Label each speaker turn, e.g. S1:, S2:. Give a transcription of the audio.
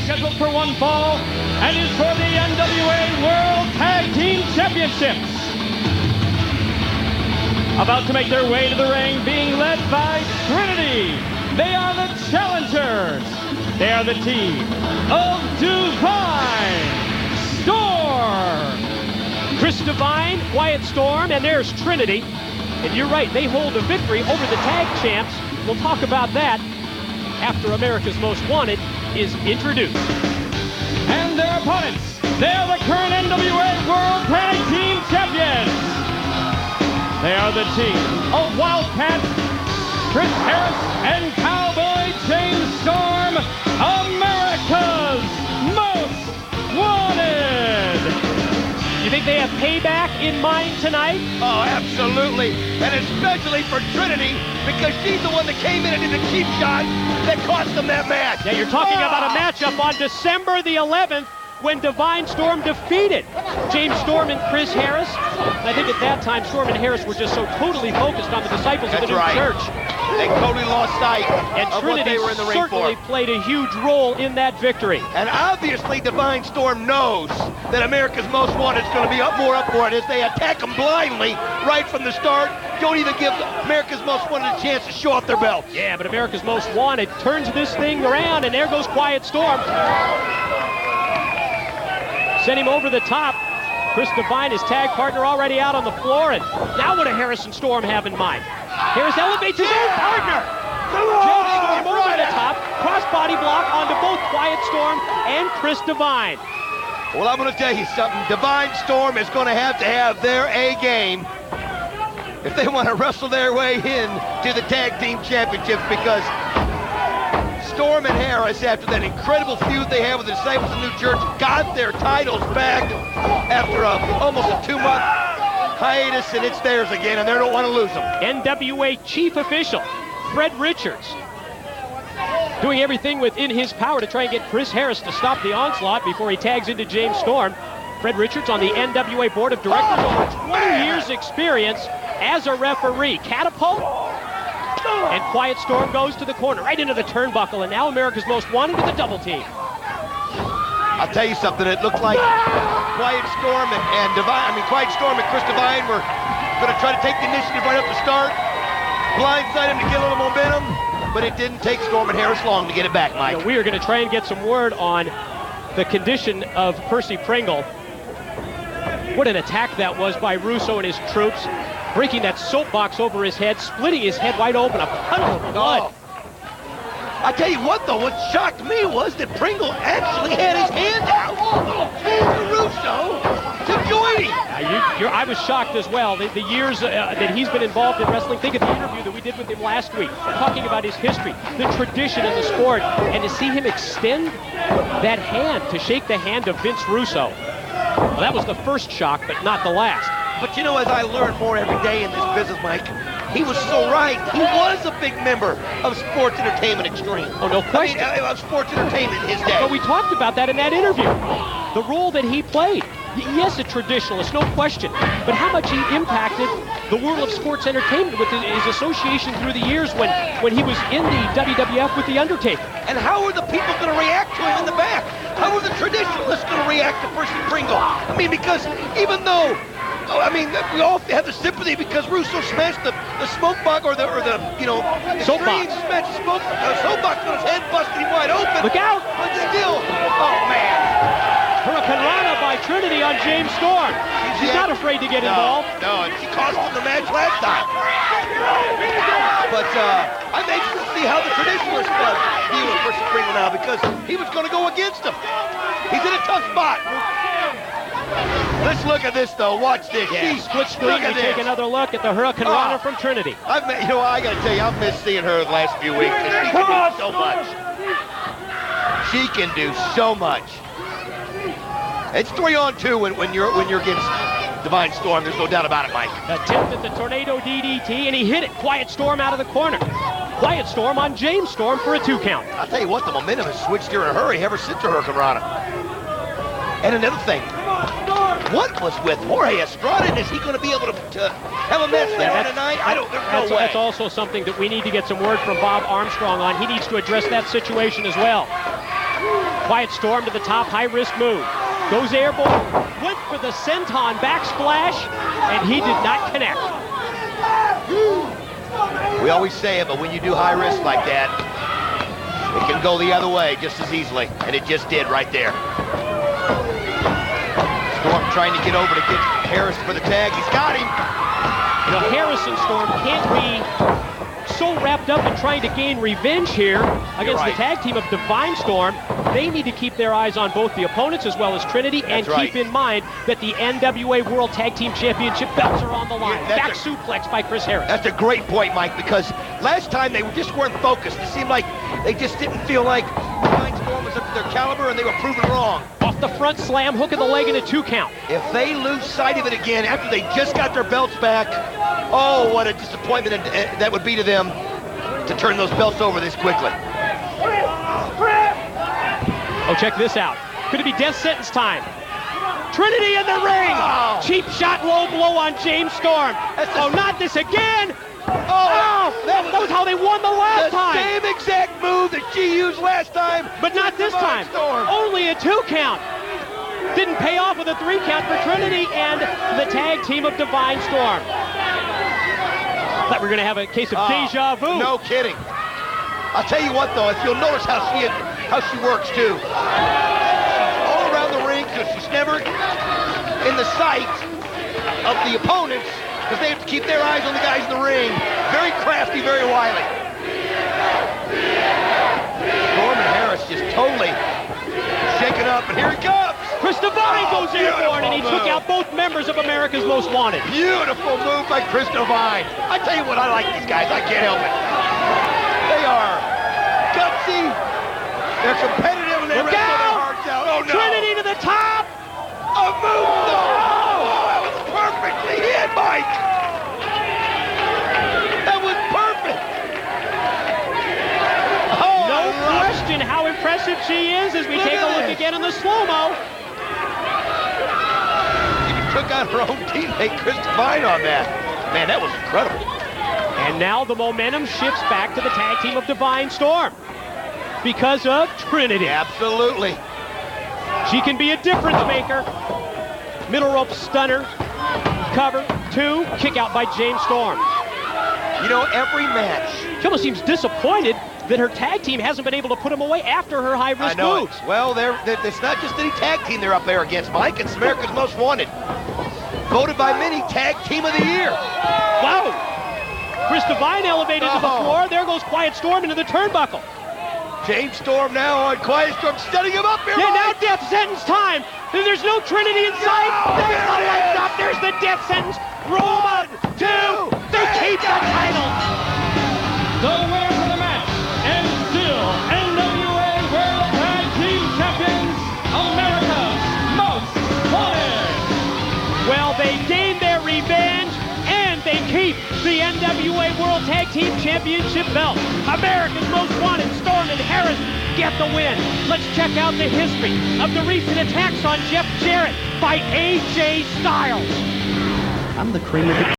S1: scheduled for one fall and is for the NWA World Tag Team Championships. About to make their way to the ring, being led by Trinity. They are the challengers. They are the team of Divine Storm.
S2: Chris Divine, Quiet Storm, and there's Trinity. And you're right, they hold a victory over the tag champs. We'll talk about that after America's Most Wanted is introduced.
S1: And their opponents, they are the current NWA World Tag Team Champions. They are the team of Wildcat, Chris Harris, and Cowboy James Storm, America's Most Wanted.
S2: You think they have payback in mind tonight?
S3: Oh, absolutely. And especially for Trinity, because she's the one that came in and did the cheap shot that cost them that match.
S2: Yeah, you're talking about a matchup on December the 11th when Divine Storm defeated James Storm and Chris Harris. And I think at that time, Storm and Harris were just so totally focused on the disciples of the new church.
S3: They totally lost sight
S2: and
S3: of what they were in the ring for.
S2: Trinity certainly played a huge role in that victory.
S3: And obviously, Divine Storm knows that America's Most Wanted is going to be more up for it as they attack them blindly right from the start. Don't even give America's Most Wanted a chance to show off their belt.
S2: Yeah, but America's Most Wanted turns this thing around, and there goes Quiet Storm. Sent him over the top. Chris Divine, his tag partner, already out on the floor. And now what does Harris and Storm have in mind? Harris elevates his own partner. James Storm over the top. Crossbody block onto both Quiet Storm and Chris Divine.
S3: Well, I'm going to tell you something. Divine Storm is going to have their A game if they want to wrestle their way in to the Tag Team Championships, because Storm and Harris, after that incredible feud they had with the Disciples of the New Church, got their titles back after almost a 2-month hiatus, and it's theirs again, and they don't want to lose them.
S2: NWA Chief Official Fred Richards doing everything within his power to try and get Chris Harris to stop the onslaught before he tags into James Storm. Fred Richards on the NWA Board of Directors, over 20 years experience as a referee. Catapult. And Quiet Storm goes to the corner, right into the turnbuckle, and now America's Most Wanted with a double team.
S3: I'll tell you something, it looked like Quiet Storm Quiet Storm and Chris Divine were going to try to take the initiative right up the start, blindside him to get a little momentum, but it didn't take Storm and Harris long to get it back, Mike.
S2: We are going to try and get some word on the condition of Percy Pringle. What an attack that was by Russo and his troops. Breaking that soapbox over his head, splitting his head wide open, a puddle of blood.
S3: I tell you what, though, what shocked me was that Pringle actually had his hand out to Russo to join him.
S2: I was shocked as well. The years that he's been involved in wrestling, think of the interview that we did with him last week, talking about his history, the tradition in the sport, and to see him extend that hand to shake the hand of Vince Russo. Well, that was the first shock, but not the last.
S3: But you know, as I learn more every day in this business, Mike, he was so right. He was a big member of Sports Entertainment Extreme.
S2: Oh, no question.
S3: Of Sports Entertainment in his day.
S2: But we talked about that in that interview. The role that he played. Yes, a traditionalist, no question. But how much he impacted the world of sports entertainment with his association through the years when he was in the WWF with The Undertaker.
S3: And how are the people going to react to him in the back? How are the traditionalists going to react to Percy Pringle? I mean, because even though we all have the sympathy because Russo smashed the smoke box or the
S2: soapbox.
S3: Smashed the soapbox on his head, busted him wide open.
S2: Look out!
S3: But still, oh man.
S2: Hurricane Rana by Trinity on James Storm. She's not afraid to get involved.
S3: No, and she cost him the match last time. But I'm anxious to see how the traditionalists deal with Percy Pringle now, because he was going to go against him. He's in a tough spot. Let's look at this, though. Watch this.
S2: Yeah, split screen. We take another look at the Hurricane Rana from Trinity.
S3: I got to tell you, I've missed seeing her the last few weeks. She can do so much. She can do so much. It's 3-on-2 when you're against Divine Storm. There's no doubt about it, Mike.
S2: Attempt at the Tornado DDT, and he hit it. Quiet Storm out of the corner. Quiet Storm on James Storm for a 2 count.
S3: I'll tell you what, the momentum has switched here in a hurry ever since the Hurricane Rana. And another thing, what was with Jorge Estrada? And is he going to be able to have a match there tonight? There's no way.
S2: That's also something that we need to get some word from Bob Armstrong on. He needs to address that situation as well. Quiet Storm to the top, high-risk move. Goes airborne, went for the senton backsplash, and he did not connect.
S3: We always say it, but when you do high risk like that, it can go the other way just as easily, and it just did right there. Storm trying to get over to get Harris for the tag. He's got him.
S2: You know, Harrison Storm can't be so wrapped up in trying to gain revenge here against the tag team of Divine Storm. They need to keep their eyes on both the opponents as well as Trinity, and keep in mind that the NWA World Tag Team Championship belts are on the line. Back suplex by Chris Harris.
S3: That's a great point, Mike, because last time they just weren't focused. It seemed like they just didn't feel like Divine Storm was up to their caliber, and they were proven wrong.
S2: Off the front slam, hook of the leg, and a 2 count.
S3: If they lose sight of it again after they just got their belts back, oh, what a disappointment that would be to them to turn those belts over this quickly.
S2: Oh, check this out. Could it be death sentence time? Trinity in the ring!
S3: Oh.
S2: Cheap shot, low blow on James Storm. Oh, not this again! Oh, that was how they won the last time.
S3: The same exact move that she used last time.
S2: But not this time.
S3: Storm.
S2: Only a 2 count. Didn't pay off with a 3 count for Trinity and the tag team of Divine Storm. Thought we were going to have a case of deja vu.
S3: No kidding. I'll tell you what, though, if you'll notice how she works, too. All around the ring, because she's never in the sight of the opponents, because they have to keep their eyes on the guys in the ring. Very crafty, very wily. Storm and Harris just totally shaken up, and here he comes.
S2: Chris Divine goes airborne, and he took out both members of America's Most Wanted.
S3: Beautiful move by Chris Divine. I tell you what, I like these guys. I can't help it. They are gutsy. They're competitive, and they wrestle their hearts out. Oh, no.
S2: Trinity to the top.
S3: A move. Oh, that was perfectly hit, Mike. That was perfect. Oh,
S2: no question how impressive she is as we take a look again in the slow-mo.
S3: Took out her own teammate, Chris Divine, on that. Man, that was incredible.
S2: And now the momentum shifts back to the tag team of Divine Storm because of Trinity.
S3: Absolutely.
S2: She can be a difference maker. Middle rope stunner, cover, 2, kick out by James Storm.
S3: You know, every match.
S2: She almost seems disappointed that her tag team hasn't been able to put them away after her high-risk moves.
S3: Well, it's not just any tag team they're up there against, Mike. It's America's Most Wanted. Voted by many Tag Team of the Year.
S2: Wow. Chris Divine elevated to the floor. There goes Quiet Storm into the turnbuckle.
S3: James Storm now on Quiet Storm, setting him up here.
S2: Yeah, now death sentence time. And there's no Trinity in sight. There's the lights up. There's the death sentence. Roll 1, 2. They keep the title.
S1: The winner for the match, and still NWA World Tag Team Champions, America's Most Wanted.
S2: Well, they gained their revenge, and they keep the NWA World Tag Team Championship belt. America's Most Wanted, Storm and Harris get the win. Let's check out the history of the recent attacks on Jeff Jarrett by AJ Styles.
S4: I'm the cream of the